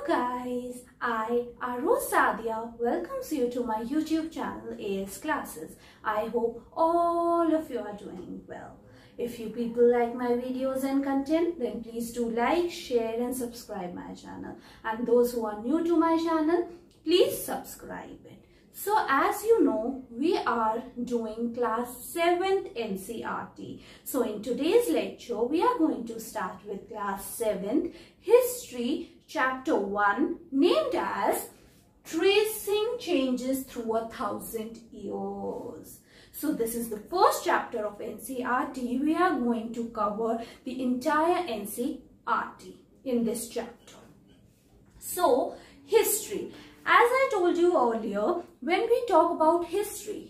guys, I, Aruz Sadia, welcomes you to my YouTube channel AS Classes. I hope all of you are doing well. If you people like my videos and content, then please do like, share and subscribe my channel. And those who are new to my channel, please subscribe it. So as you know, we are doing class 7th NCERT. So in today's lecture, we are going to start with class 7th History Chapter 1, named as Tracing Changes Through 1,000 Years. So this is the first chapter of NCERT. We are going to cover the entire NCERT in this chapter. So history. As I told you earlier, when we talk about history,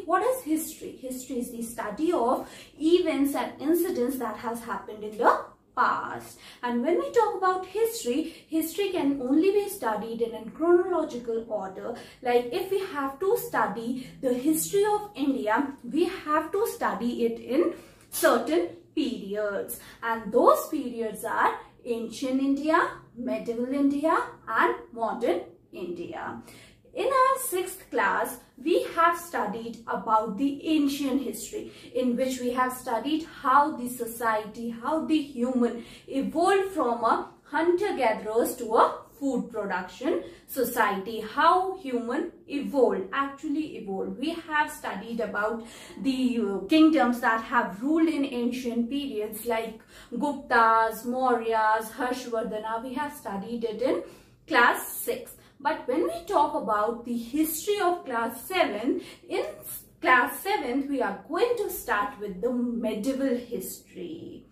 what is history? History is the study of events and incidents that has happened in the past. And when we talk about history, history can only be studied in a chronological order. Like if we have to study the history of India, we have to study it in certain periods. And those periods are ancient India, medieval India and modern India. In our 6th class, we have studied about the ancient history, in which we have studied how the society, how the human evolved from a hunter-gatherers to a food production society, how human actually evolved. We have studied about the kingdoms that have ruled in ancient periods like Guptas, Mauryas, Harshvardhana. We have studied it in class 6. But when we talk about the history of class 7, in class 7, we are going to start with the medieval history.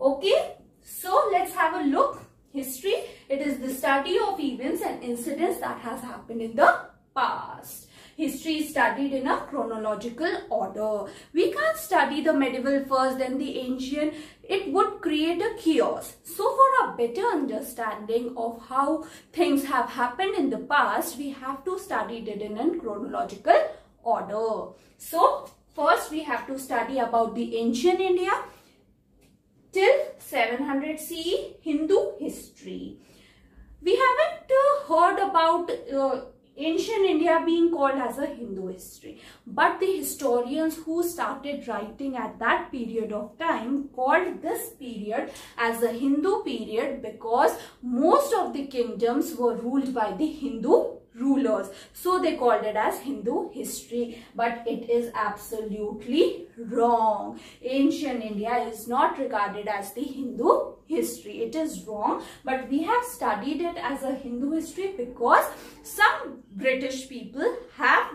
Okay, so let's have a look. History, it is the study of events and incidents that has happened in the past. History is studied in a chronological order. We can't study the medieval first, then the ancient. It would create a chaos. So for a better understanding of how things have happened in the past, we have to study it in a chronological order. So first we have to study about the ancient India till 700 CE, Hindu history. We haven't heard about ancient India being called as a Hindu history, but the historians who started writing at that period of time called this period as a Hindu period because most of the kingdoms were ruled by the Hindu rulers, so they called it as Hindu history. But it is absolutely wrong. Ancient India is not regarded as the Hindu history. It is wrong, but we have studied it as a Hindu history because some British people have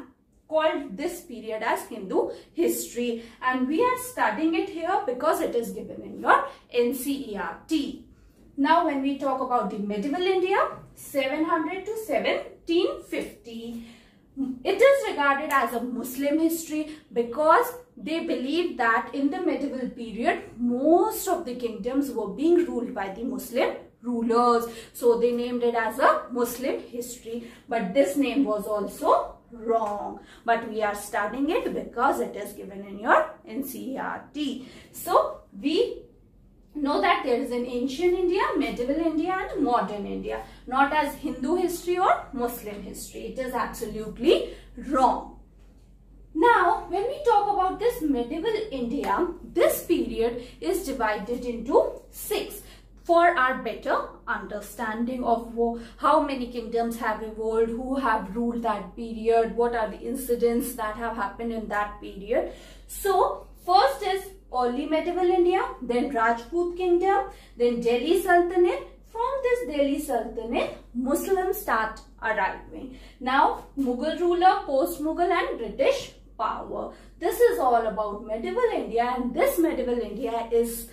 called this period as Hindu history, and we are studying it here because it is given in your NCERT. Now when we talk about the medieval India, 700 to 1750, it is regarded as a Muslim history because they believe that in the medieval period, most of the kingdoms were being ruled by the Muslim rulers. So they named it as a Muslim history. But this name was also wrong. But we are studying it because it is given in your NCERT. So we know that there is an ancient India, medieval India and modern India, not as Hindu history or Muslim history. It is absolutely wrong. Now, when we talk about this medieval India, this period is divided into 6 for our better understanding of how many kingdoms have evolved, who have ruled that period, what are the incidents that have happened in that period. So, first is early medieval India, then Rajput kingdom, then Delhi Sultanate. From this Delhi Sultanate, Muslims start arriving. Now, Mughal ruler, post-Mughal and British power. This is all about medieval India, and this medieval India is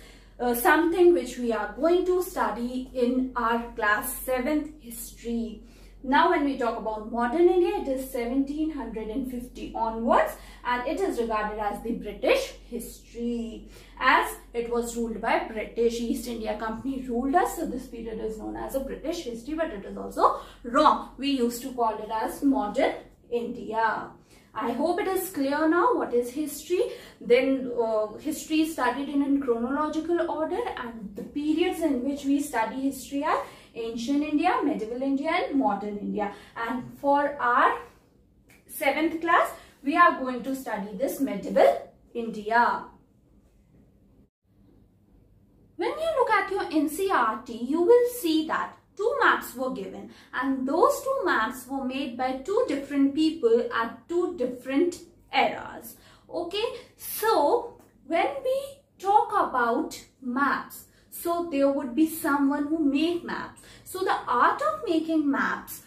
something which we are going to study in our class 7th history. Now when we talk about modern India, it is 1750 onwards, and it is regarded as the British history as it was ruled by British. East India Company ruled us, so this period is known as a British history, but it is also wrong. We used to call it as modern India. I hope it is clear now what is history. Then history is studied in a chronological order, and the periods in which we study history are ancient India, medieval India and modern India. And for our 7th class, we are going to study this medieval India. When you look at your NCERT, you will see that 2 maps were given, and those 2 maps were made by 2 different people at 2 different eras. Okay, so when we talk about maps, so there would be someone who made maps. So the art of making maps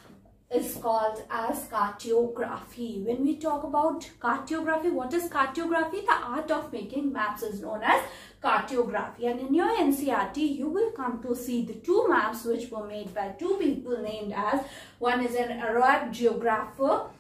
is called as cartography. When we talk about cartography, what is cartography? The art of making maps is known as cartography. And in your NCERT, you will come to see the 2 maps which were made by 2 people named as, one is an Arab geographer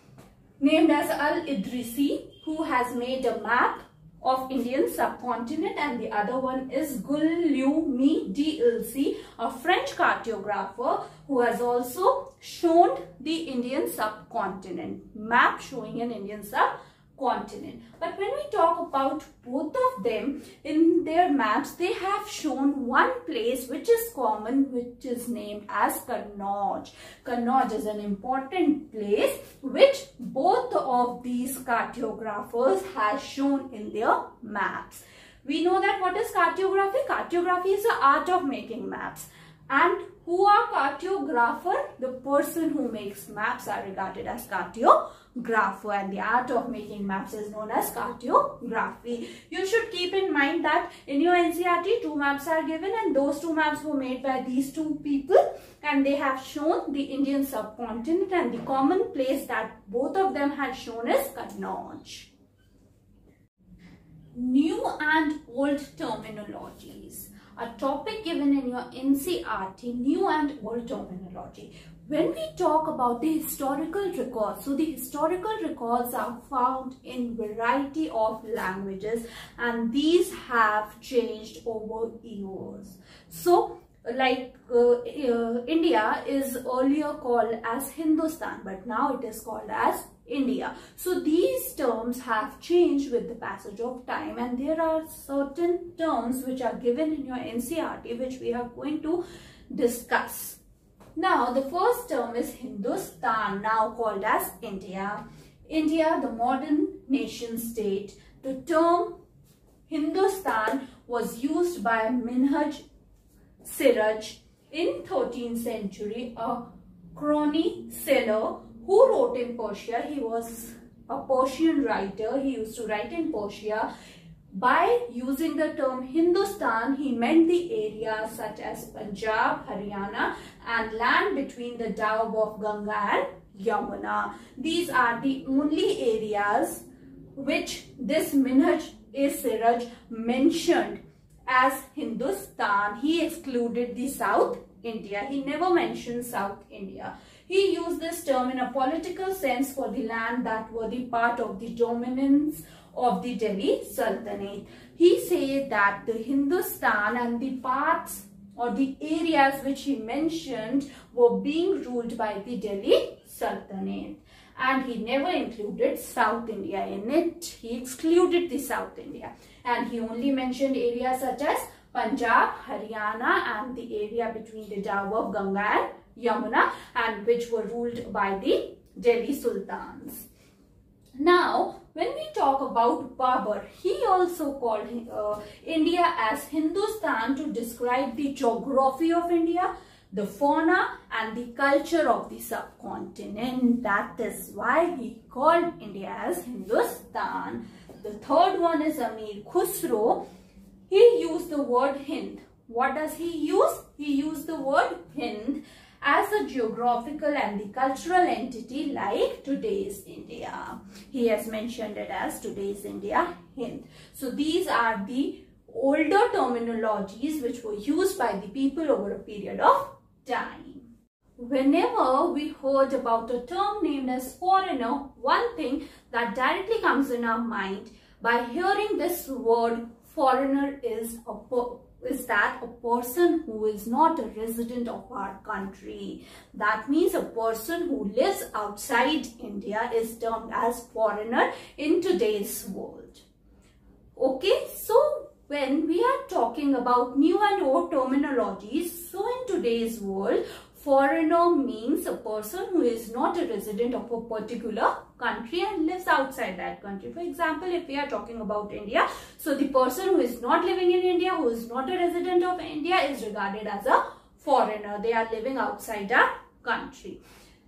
named as Al-Idrisi, who has made a map of Indian subcontinent, and the other one is Guillaume DLC, a French cartographer who has also shown the Indian subcontinent, map showing an Indian subcontinent. But when we talk about both of them, in their maps they have shown one place which is common, which is named as Kannauj. Kannauj is an important place which both of these cartographers have shown in their maps. We know that what is cartography? Cartography is the art of making maps. And who are cartographer? The person who makes maps are regarded as cartographer, and the art of making maps is known as cartography. You should keep in mind that in your NCERT 2 maps are given, and those 2 maps were made by these 2 people, and they have shown the Indian subcontinent, and the common place that both of them had shown is Kannauj. New and old terminologies. A topic given in your NCERT, new and old terminology. When we talk about the historical records, so the historical records are found in variety of languages, and these have changed over years. So like India is earlier called as Hindustan, but now it is called as India. So these terms have changed with the passage of time, and there are certain terms which are given in your NCERT which we are going to discuss. Now the first term is Hindustan, now called as India. India, the modern nation state. The term Hindustan was used by Minhaj Siraj in 13th century, a chronicle who wrote in Persia. He was a Persian writer. He used to write in Persia. By using the term Hindustan, he meant the areas such as Punjab, Haryana and land between the Doab of Ganga and Yamuna. These are the only areas which this Minhaj Siraj mentioned as Hindustan. He excluded the South India. He never mentioned South India. He used this term in a political sense for the land that were the part of the dominance of the Delhi Sultanate. He said that the Hindustan and the parts or the areas which he mentioned were being ruled by the Delhi Sultanate, and he never included South India in it. He excluded the South India, and he only mentioned areas such as Punjab, Haryana and the area between the Doab of Ganga and Yamuna, and which were ruled by the Delhi Sultans. Now, when we talk about Babur, he also called India as Hindustan to describe the geography of India, the fauna and the culture of the subcontinent. That is why he called India as Hindustan. The third one is Amir Khusro. He used the word Hind. What does he use? He used the word Hind as a geographical and the cultural entity like today's India. He has mentioned it as today's India, Hind. So these are the older terminologies which were used by the people over a period of time. Whenever we heard about a term named as foreigner, one thing that directly comes in our mind by hearing this word foreigner is that a person who is not a resident of our country. That means a person who lives outside India is termed as foreigner in today's world. Okay, so when we are talking about new and old terminologies, so in today's world, foreigner means a person who is not a resident of a particular country and lives outside that country. For example, if we are talking about India, so the person who is not living in India, who is not a resident of India, is regarded as a foreigner. They are living outside our country.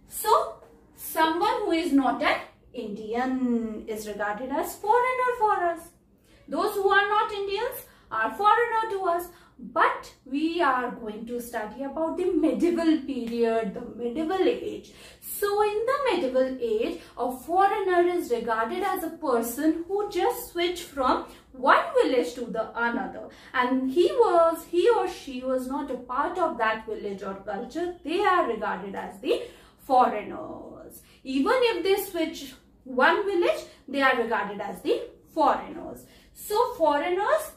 So, someone who is not an Indian is regarded as foreigner for us. Those who are not Indians are foreigner to us. But we are going to study about the medieval period, the medieval age. So in the medieval age, a foreigner is regarded as a person who just switched from one village to the another, and he or she was not a part of that village or culture. They are regarded as the foreigners. Even if they switch one village, they are regarded as the foreigners. So foreigners,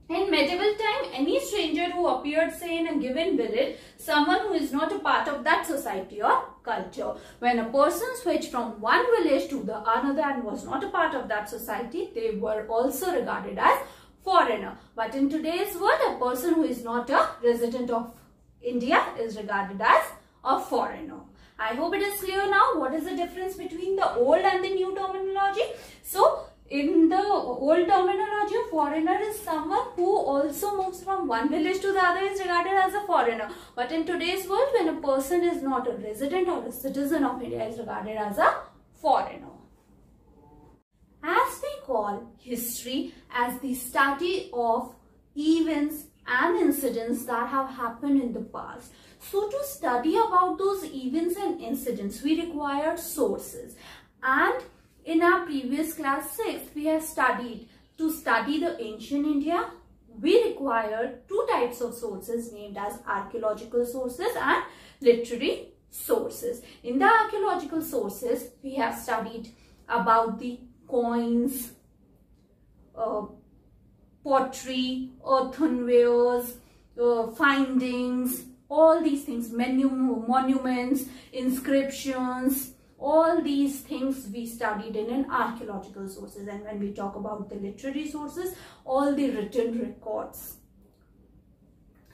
in medieval time, any stranger who appeared, say, in a given village, someone who is not a part of that society or culture. When a person switched from one village to the another and was not a part of that society, they were also regarded as foreigner. But in today's world, a person who is not a resident of India is regarded as a foreigner. I hope it is clear now what is the difference between the old and the new terminology. So, in the old terminology, a foreigner is someone who also moves from one village to the other, is regarded as a foreigner. But in today's world, when a person is not a resident or a citizen of India, is regarded as a foreigner. As we call history as the study of events and incidents that have happened in the past. So to study about those events and incidents, we require sources. And in our previous class 6, we have studied, to study the ancient India, we require two types of sources named as archaeological sources and literary sources. In the archaeological sources, we have studied about the coins, pottery, earthenwares, findings, all these things, monuments, inscriptions, all these things we studied in archaeological sources. And when we talk about the literary sources, all the written records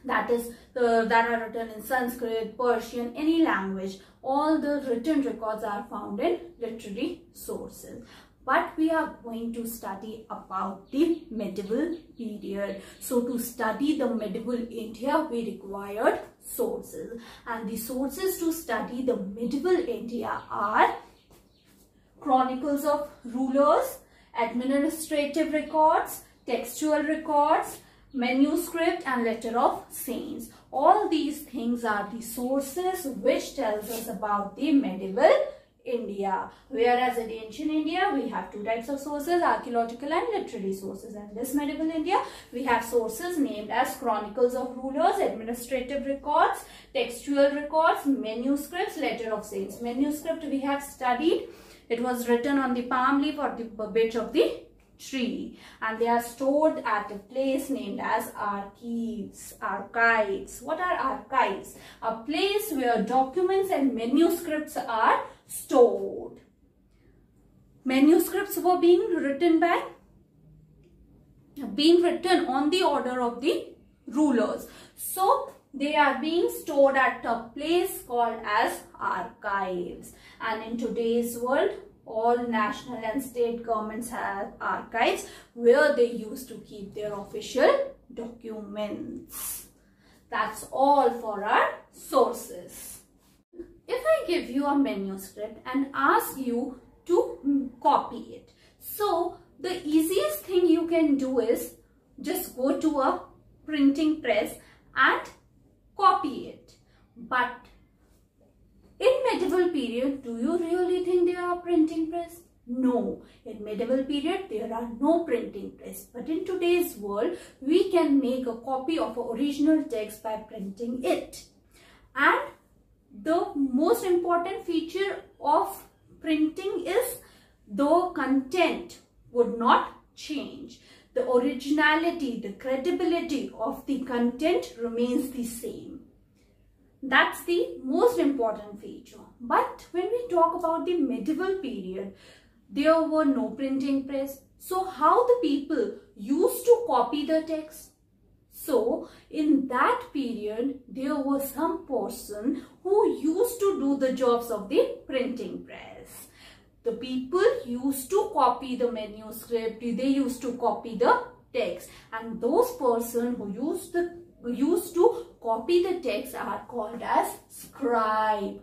that are written in Sanskrit, Persian, any language, all the written records are found in literary sources. But we are going to study about the medieval period. So to study the medieval India, we required sources. And the sources to study the medieval India are chronicles of rulers, administrative records, textual records, manuscript and letter of saints. All these things are the sources which tells us about the medieval India. Whereas in ancient India, we have two types of sources, archaeological and literary sources. And this medieval India, we have sources named as chronicles of rulers, administrative records, textual records, manuscripts, letter of saints. Manuscript we have studied. It was written on the palm leaf or the bit of the tree, and they are stored at a place named as archives. What are archives? A place where documents and manuscripts are stored. Manuscripts were being written on the order of the rulers. So they are being stored at a place called as archives. And in today's world, all national and state governments have archives where they used to keep their official documents. That's all for our sources. If I give you a manuscript and ask you to copy it, so the easiest thing you can do is just go to a printing press and copy it. But in medieval period, do you really think there are printing press? No. In medieval period, there are no printing press. But in today's world, we can make a copy of an original text by printing it. And the most important feature of printing is the content would not change. The originality, the credibility of the content remains the same. That's the most important feature. But when we talk about the medieval period, there were no printing press, So how the people used to copy the text? So in that period, there was some person who used to do the jobs of the printing press. The people used to copy the manuscript, they used to copy the text, and those person who used to copy the text are called as scribe.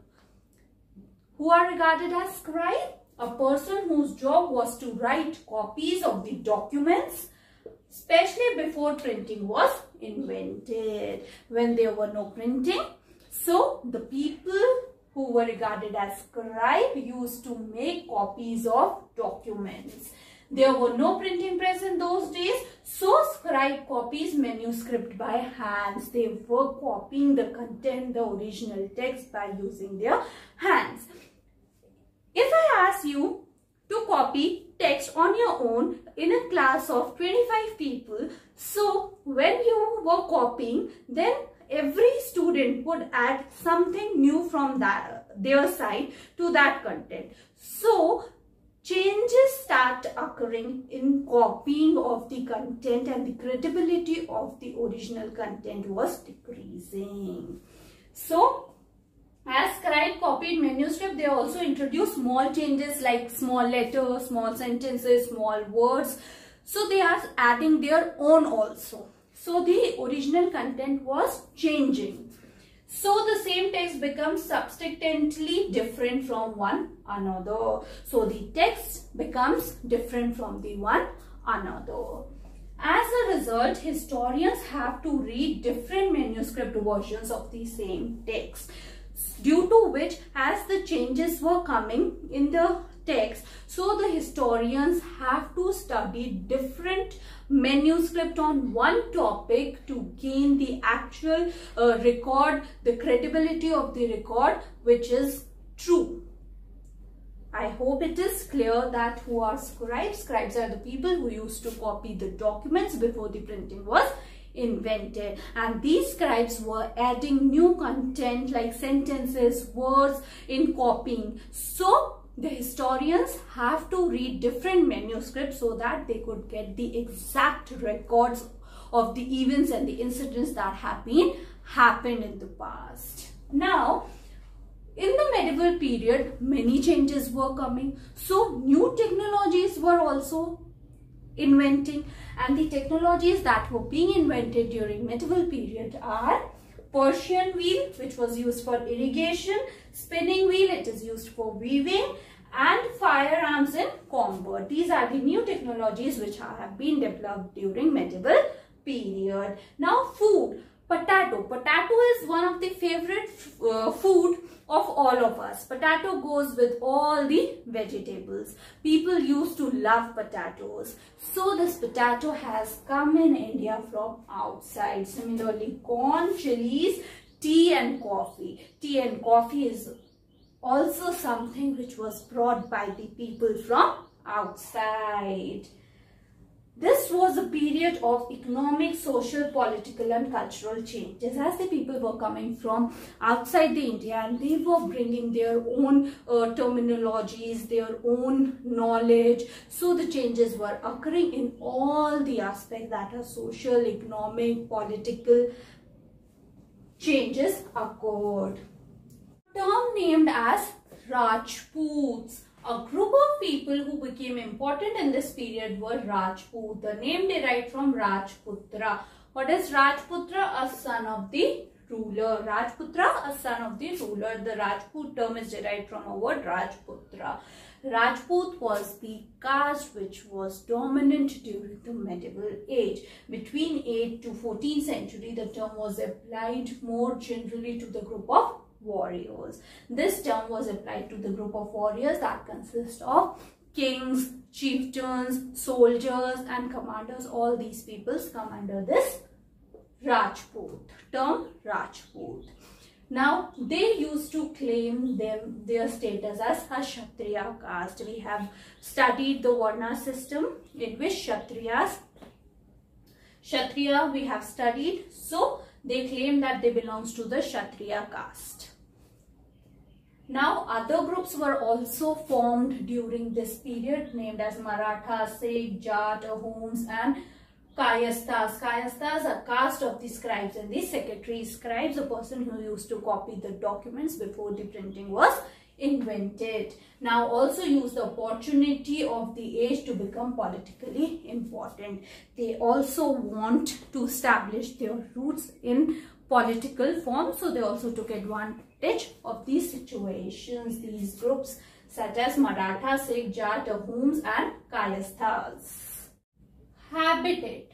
Who are regarded as scribe? A person whose job was to write copies of the documents, especially before printing was invented. When there were no printing, so the people who were regarded as scribe used to make copies of documents. There were no printing press in those days, so scribe copies manuscript by hands. They were copying the content, the original text, by using their hands. If I ask you to copy text on your own in a class of 25 people, so when you were copying, then every student would add something new from their side to that content. So changes start occurring in copying of the content, and the credibility of the original content was decreasing. So as scribe copied manuscript, they also introduced small changes like small letters, small sentences, small words. So they are adding their own also. So the original content was changing. So the same text becomes substantially different from one another. So the text becomes different from the one another. As a result, historians have to read different manuscript versions of the same text, due to which, as the changes were coming in the text, so the historians have to study different manuscript on one topic to gain the actual record, the credibility of the record, which is true. I hope it is clear that who are scribes. Scribes are the people who used to copy the documents before the printing was invented, and these scribes were adding new content like sentences, words in copying. So the historians have to read different manuscripts so that they could get the exact records of the events and the incidents that have happened in the past. Now, in the medieval period, many changes were coming. So new technologies were also inventing, and the technologies that were being invented during medieval period are Persian wheel, which was used for irrigation, spinning wheel, it is used for weaving, and firearms in combat. These are the new technologies which have been developed during medieval period. Now food. Potato. Potato is one of the favorite food of all of us. Potato goes with all the vegetables. People used to love potatoes. So this potato has come in India from outside. Similarly, corn, chilies, tea and coffee. Tea and coffee is also something which was brought by the people from outside. This was a period of economic, social, political and cultural changes, as the people were coming from outside the India and they were bringing their own terminologies, their own knowledge. So the changes were occurring in all the aspects that are social, economic, political changes occurred. Term named as Rajputs. A group of people who became important in this period were Rajput. The name derived from Rajputra. What is Rajputra? A son of the ruler. Rajputra, a son of the ruler. The Rajput term is derived from a word Rajputra. Rajput was the caste which was dominant during the medieval age. Between 8th to 14th century, the term was applied more generally to the group of warriors. This term was applied to the group of warriors that consist of kings, chieftains, soldiers and commanders. All these peoples come under this Rajput term, Rajput. Now they used to claim their status as a Kshatriya caste. We have studied the Varna system in which Kshatriya we have studied. So they claim that they belongs to the Kshatriya caste. Now other groups were also formed during this period, named as Maratha, Sikh, Jat, Ahoms and Kayasthas. Kayasthas are caste of the scribes and the secretary. Scribes, a person who used to copy the documents before the printing was invented. Now also use the opportunity of the age to become politically important. They also want to establish their roots in political form, so they also took advantage of these situations. These groups such as Maratha, Sikh, Jat, Ahoms and Kayasthas. Habitat.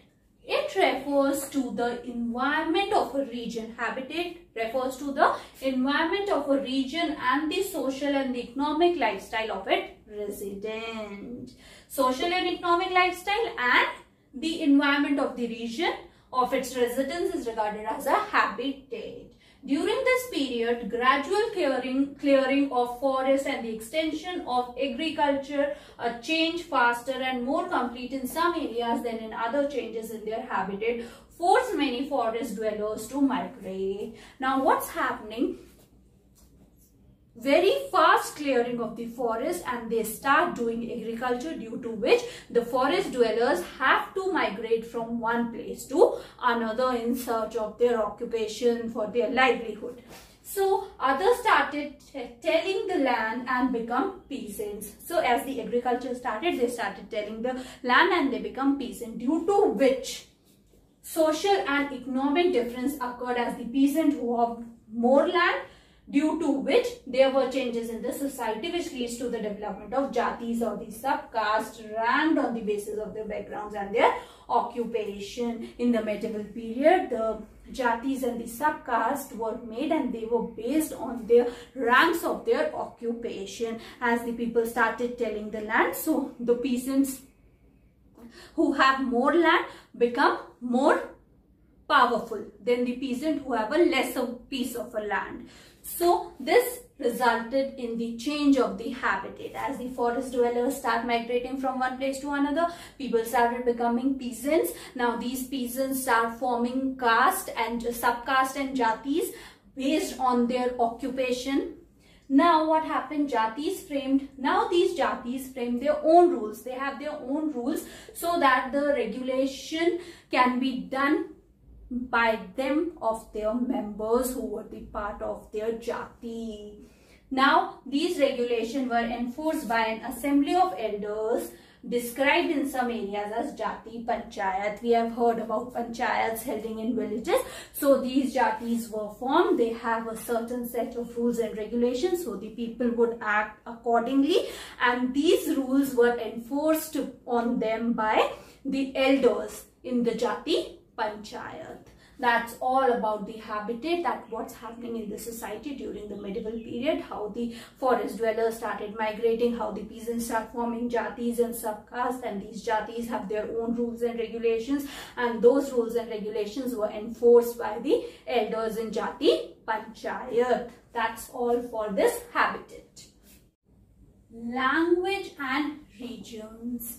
It refers to the environment of a region. Habitat refers to the environment of a region and the social and the economic lifestyle of its resident. Social and economic lifestyle and the environment of the region of its residence is regarded as a habitat. During this period, gradual clearing of forest and the extension of agriculture, a change faster and more complete in some areas than in other changes in their habitat, forced many forest dwellers to migrate. Now what's happening? Very fast clearing of the forest and they start doing agriculture, due to which the forest dwellers have to migrate from one place to another in search of their occupation for their livelihood. So others started tilling the land and become peasants. So as the agriculture started, they started tilling the land and they become peasants, due to which social and economic difference occurred as the peasant who have more land, due to which there were changes in the society which leads to the development of jatis or the subcaste ranked on the basis of their backgrounds and their occupation. In the medieval period, the jatis and the subcaste were made and they were based on their ranks of their occupation. As the people started tilling the land, so the peasants who have more land become more powerful than the peasant who have a lesser piece of a land. So this resulted in the change of the habitat. As the forest dwellers start migrating from one place to another, people started becoming peasants. Now these peasants start forming caste and subcaste and jatis based on their occupation. Now what happened? These jatis framed their own rules. They have their own rules so that the regulation can be done by them of their members who were the part of their jati. Now these regulations were enforced by an assembly of elders described in some areas as jati panchayat. We have heard about panchayats held in villages. So these jatis were formed. They have a certain set of rules and regulations, so the people would act accordingly, and these rules were enforced on them by the elders in the jati panchayat. That's all about the habitat, that what's happening in the society during the medieval period, how the forest dwellers started migrating, how the peasants start forming jatis and subcastes, and these jatis have their own rules and regulations, and those rules and regulations were enforced by the elders in jati panchayat. That's all for this habitat. Language and regions.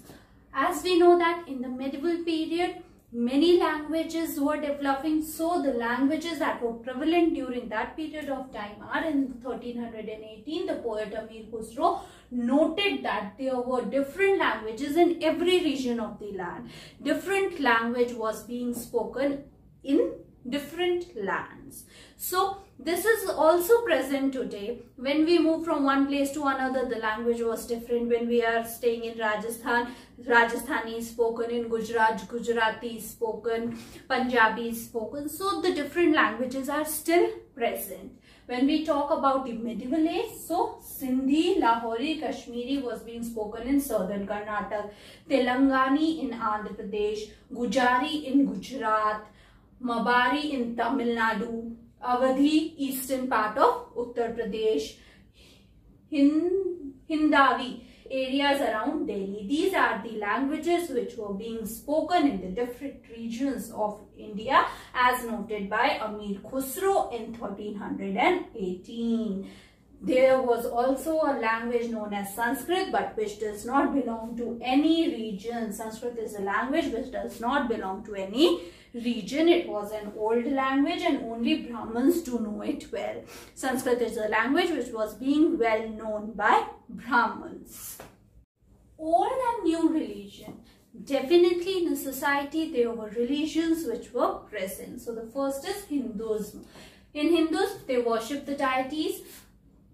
As we know that in the medieval period, many languages were developing, so the languages that were prevalent during that period of time are in 1318, the poet Amir Khusro noted that there were different languages in every region of the land. Different language was being spoken in different lands. So this is also present today. When we move from one place to another, the language was different. When we are staying in Rajasthan, Rajasthani is spoken, in Gujarat, Gujarati is spoken, Punjabi is spoken. So the different languages are still present. When we talk about the medieval age, so Sindhi, Lahori, Kashmiri was being spoken in southern Karnataka, Telangani in Andhra Pradesh, Gujari in Gujarat, Mabari in Tamil Nadu, Awadhi, eastern part of Uttar Pradesh, Hindavi, areas around Delhi. These are the languages which were being spoken in the different regions of India as noted by Amir Khusro in 1318. There was also a language known as Sanskrit, but which does not belong to any region. Sanskrit is a language which does not belong to any region. It was an old language and only Brahmins do know it well. Sanskrit is a language which was being well known by Brahmins. Old and new religion. Definitely in a society there were religions which were present. So the first is Hinduism. In Hinduism they worship the deities.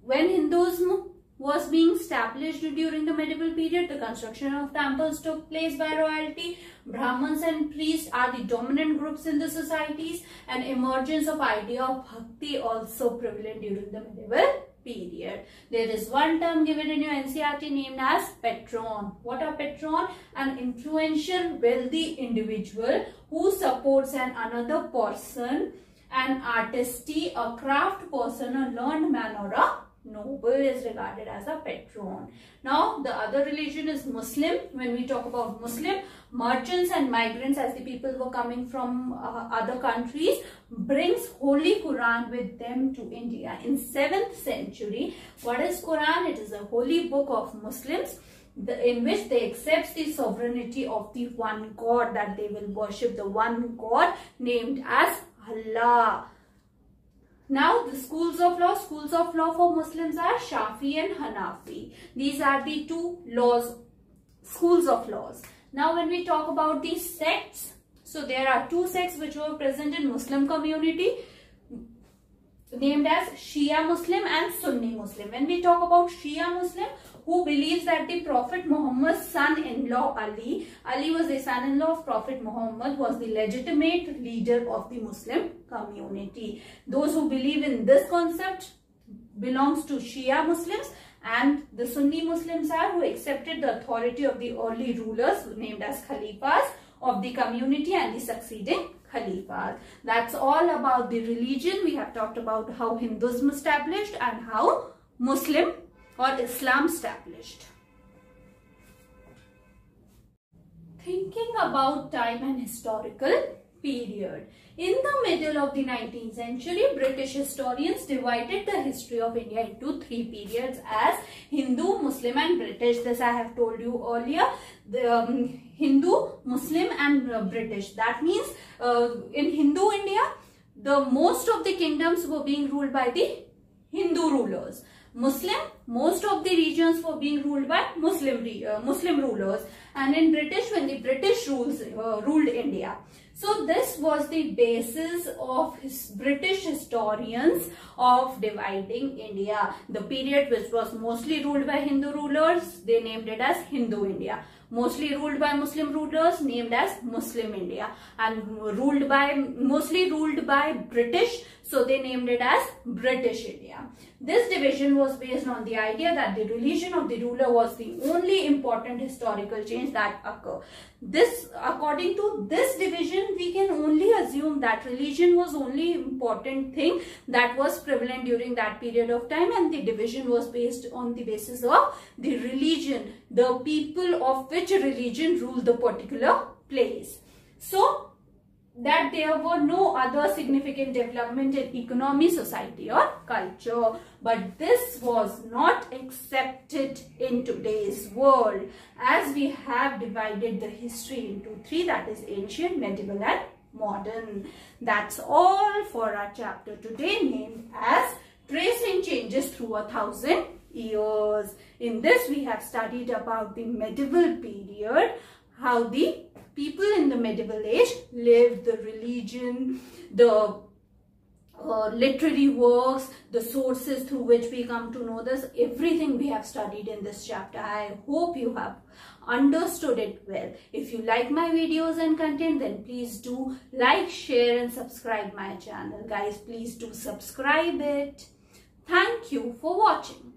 When Hinduism was being established during the medieval period, the construction of temples took place by royalty. Brahmins and priests are the dominant groups in the societies, and emergence of idea of bhakti also prevalent during the medieval period. There is one term given in your NCERT named as patron. What are patron? An influential, wealthy individual who supports another person, an artiste, a craft person, a learned man, or a noble is regarded as a patron. Now the other religion is Muslim. When we talk about Muslim, merchants and migrants, as the people were coming from other countries, brings Holy Quran with them to India in 7th century. What is Quran? It is a holy book of Muslims in which they accept the sovereignty of the one God, that they will worship the one God named as Allah. Now the schools of law for Muslims are Shafi and Hanafi. These are the two schools of laws. Now when we talk about these sects, so there are two sects which were present in Muslim community named as Shia Muslim and Sunni Muslim. When we talk about Shia Muslim, who believes that the Prophet Muhammad's son-in-law Ali was the son-in-law of Prophet Muhammad, was the legitimate leader of the Muslim community. Those who believe in this concept belongs to Shia Muslims, and the Sunni Muslims are who accepted the authority of the early rulers named as Khalifas of the community and the succeeding Khalifas. That's all about the religion. We have talked about how Hinduism established and how Muslim or Islam established. Thinking about time and historical period. In the middle of the 19th century, British historians divided the history of India into three periods as Hindu, Muslim and British. This I have told you earlier. The Hindu, Muslim and British. That means in Hindu India, the most of the kingdoms were being ruled by the Hindu rulers. Muslim, most of the regions were being ruled by Muslim rulers, and in British, when the British ruled India. So this was the basis of British historians of dividing India. The period which was mostly ruled by Hindu rulers, they named it as Hindu India. Mostly ruled by Muslim rulers, named as Muslim India, and mostly ruled by British, so they named it as British India. This division was based on the idea that the religion of the ruler was the only important historical change that occurred. According to this division, we can only assume that religion was only important thing that was prevalent during that period of time, and the division was based on the basis of the religion, the people of which religion ruled the particular place. So that there were no other significant development in economy, society or culture. But this was not accepted in today's world, as we have divided the history into three, that is ancient, medieval and modern. That's all for our chapter today, named as Tracing Changes Through 1,000 Years. In this we have studied about the medieval period, how the people in the medieval age lived, the religion, the literary works, the sources through which we come to know this. Everything we have studied in this chapter. I hope you have understood it well. If you like my videos and content, then please do like, share and subscribe my channel. Guys, please do subscribe it. Thank you for watching.